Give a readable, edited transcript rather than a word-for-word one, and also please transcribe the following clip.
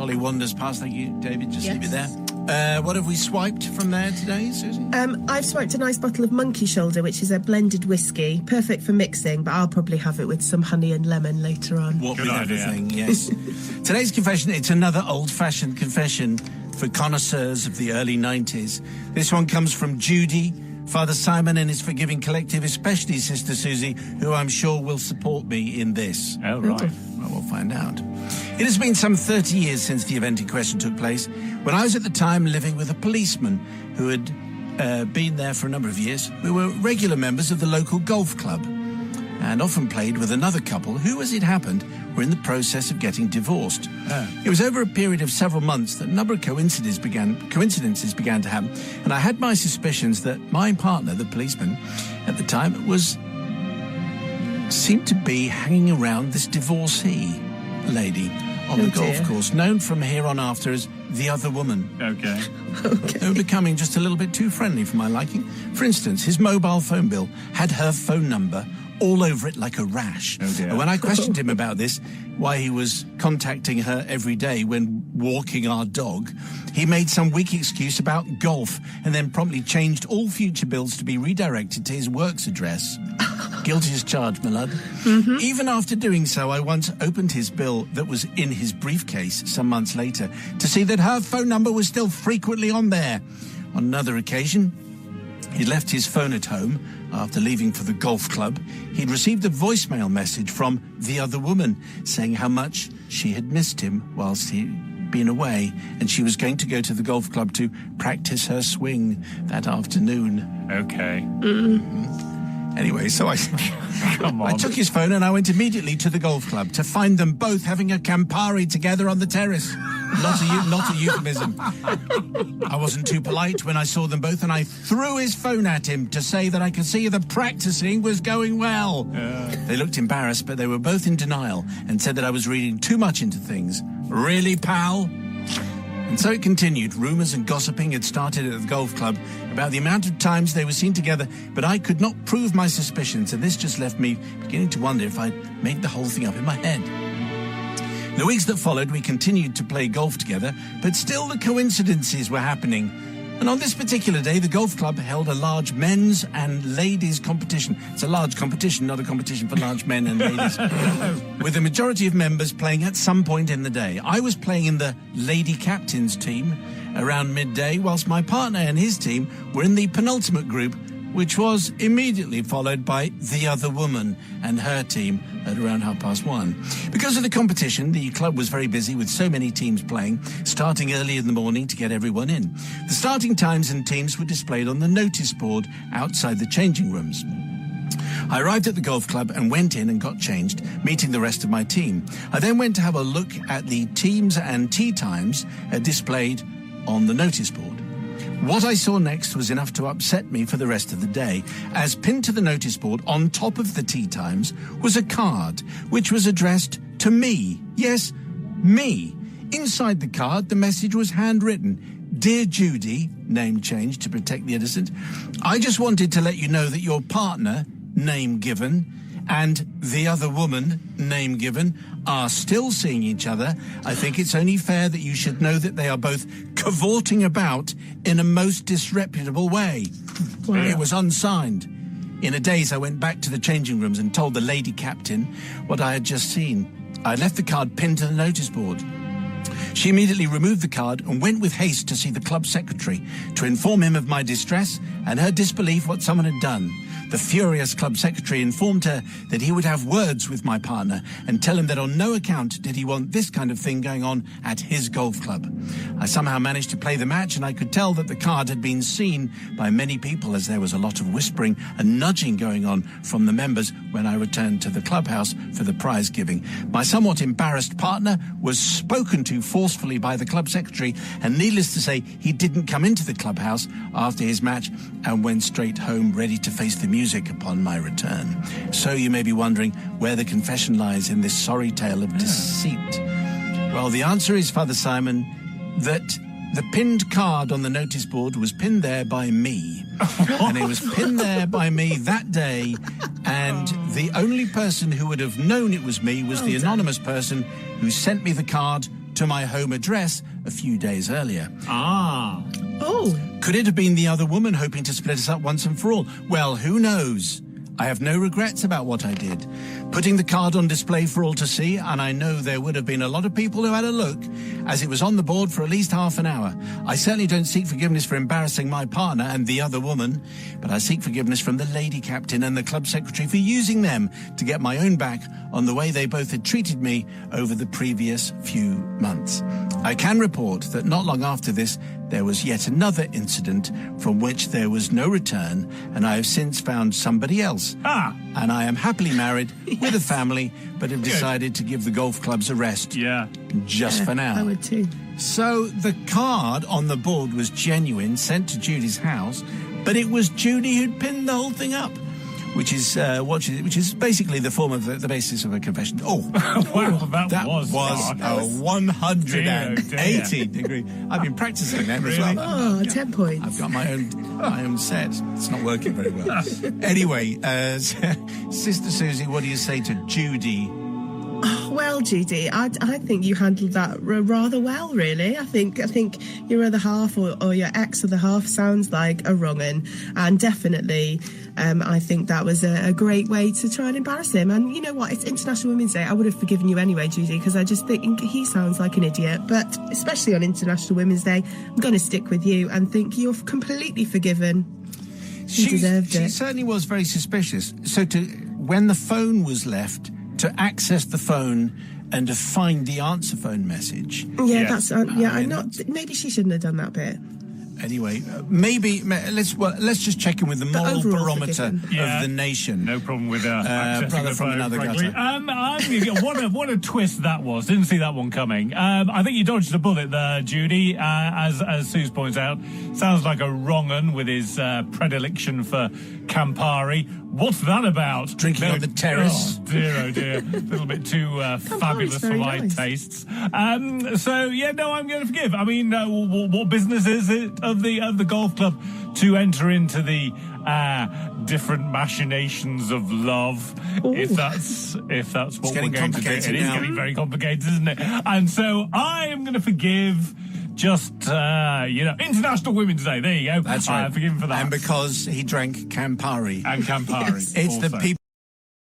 trolley wanders past. Thank you, David. Just leave it there. What have we swiped from there today, Susie? I've swiped a nice bottle of Monkey Shoulder, which is a blended whiskey, perfect for mixing, but I'll probably have it with some honey and lemon later on. What with everything, yes. Today's confession, it's another old-fashioned confession for connoisseurs of the early 90s. This one comes from Judy, Father Simon and his Forgiving Collective, especially Sister Susie, who I'm sure will support me in this. Oh, right. Well, we'll find out. It has been some 30 years since the event in question took place, when I was at the time living with a policeman who had been there for a number of years. We were regular members of the local golf club and often played with another couple who, as it happened, were in the process of getting divorced. It was over a period of several months that a number of coincidences began to happen, and I had my suspicions that my partner, the policeman, at the time, seemed to be hanging around this divorcee lady on the golf course, known from here on after as the other woman. Okay. They were becoming just a little bit too friendly for my liking. For instance, his mobile phone bill had her phone number all over it like a rash. Oh dear. And when I questioned him about this, why he was contacting her every day when walking our dog, he made some weak excuse about golf and then promptly changed all future bills to be redirected to his works address. Guilty as charged, my lad. Mm-hmm. Even after doing so, I once opened his bill that was in his briefcase some months later to see that her phone number was still frequently on there. On another occasion, he'd left his phone at home after leaving for the golf club. He'd received a voicemail message from the other woman saying how much she had missed him whilst he'd been away, and she was going to go to the golf club to practice her swing that afternoon. Okay. Anyway, so I took his phone and I went immediately to the golf club to find them both having a Campari together on the terrace. Not a euphemism. I wasn't too polite when I saw them both, and I threw his phone at him to say that I could see the practicing was going well. They looked embarrassed, but they were both in denial and said that I was reading too much into things. Really, pal? And so it continued. Rumours and gossiping had started at the golf club about the amount of times they were seen together, but I could not prove my suspicions, and this just left me beginning to wonder if I'd made the whole thing up in my head. In the weeks that followed, we continued to play golf together, but still the coincidences were happening. And on this particular day, the golf club held a large men's and ladies competition. It's a large competition, not a competition for large men and ladies. With the majority of members playing at some point in the day. I was playing in the lady captain's team around midday, whilst my partner and his team were in the penultimate group, which was immediately followed by the other woman and her team at around 1:30. Because of the competition, the club was very busy with so many teams playing, starting early in the morning to get everyone in. The starting times and teams were displayed on the notice board outside the changing rooms. I arrived at the golf club and went in and got changed, meeting the rest of my team. I then went to have a look at the teams and tee times displayed on the notice board. What I saw next was enough to upset me for the rest of the day, as pinned to the notice board on top of the tee times was a card which was addressed to me. Yes, me. Inside the card, the message was handwritten. Dear Judy, name changed to protect the innocent, I just wanted to let you know that your partner, name given, and the other woman, name given, are still seeing each other. I think it's only fair that you should know that they are both cavorting about in a most disreputable way. Wow. It was unsigned. In a daze, I went back to the changing rooms and told the lady captain what I had just seen. I left the card pinned to the notice board. She immediately removed the card and went with haste to see the club secretary to inform him of my distress and her disbelief what someone had done. The furious club secretary informed her that he would have words with my partner and tell him that on no account did he want this kind of thing going on at his golf club. I somehow managed to play the match, and I could tell that the card had been seen by many people, as there was a lot of whispering and nudging going on from the members when I returned to the clubhouse for the prize giving. My somewhat embarrassed partner was spoken to forcefully by the club secretary, and needless to say, he didn't come into the clubhouse after his match and went straight home ready to face the music upon my return. So you may be wondering where the confession lies in this sorry tale of deceit. Well, the answer is, Father Simon, that the pinned card on the notice board was pinned there by me. And it was pinned there by me that day, and the only person who would have known it was me was the anonymous person who sent me the card to my home address a few days earlier. Ah. Oh. Could it have been the other woman hoping to split us up once and for all? Well, who knows? I have no regrets about what I did. Putting the card on display for all to see, and I know there would have been a lot of people who had a look, as it was on the board for at least half an hour. I certainly don't seek forgiveness for embarrassing my partner and the other woman, but I seek forgiveness from the lady captain and the club secretary for using them to get my own back on the way they both had treated me over the previous few months. I can report that not long after this, there was yet another incident from which there was no return, and I have since found somebody else. And I am happily married with a family, but have decided to give the golf clubs a rest. Just for now. I would too. So the card on the board was genuine, sent to Judy's house, but it was Judy who'd pinned the whole thing up. Which is basically the form of the basis of a confession. Oh, wow, that was a 180 degree. I've been practicing that as well. Oh, 10 points. I've got my own set. It's not working very well. Anyway, Sister Susie, what do you say to Judy? Well, Judy, I think you handled that rather well, really. I think your other half or your ex-other half sounds like a wrong-un, and definitely I think that was a great way to try and embarrass him. And you know what? It's International Women's Day. I would have forgiven you anyway, Judy, because I just think he sounds like an idiot. But especially on International Women's Day, I'm going to stick with you and think you're completely forgiven. She deserved it. She certainly was very suspicious. So when the phone was left, to access the phone and to find the answer phone message. Yeah, that's maybe she shouldn't have done that bit. Anyway, let's just check in with the moral barometer of the nation. No problem with brother from another gutter. What a twist that was. Didn't see that one coming. I think you dodged a bullet there, Judy. As Suze points out, sounds like a wrong-un with his predilection for Campari. What's that about? Drinking on the terrace. Oh, dear, oh dear. A little bit too fabulous for my tastes. I'm going to forgive. I mean, what business is it of the golf club to enter into the different machinations of love? Ooh. If that's what we're going to do. It is getting very complicated, isn't it? And so I am going to forgive. Just, International Women's Day. There you go. That's right. Forgive him for that. And because he drank Campari. And Campari. Yes. It's also. the people.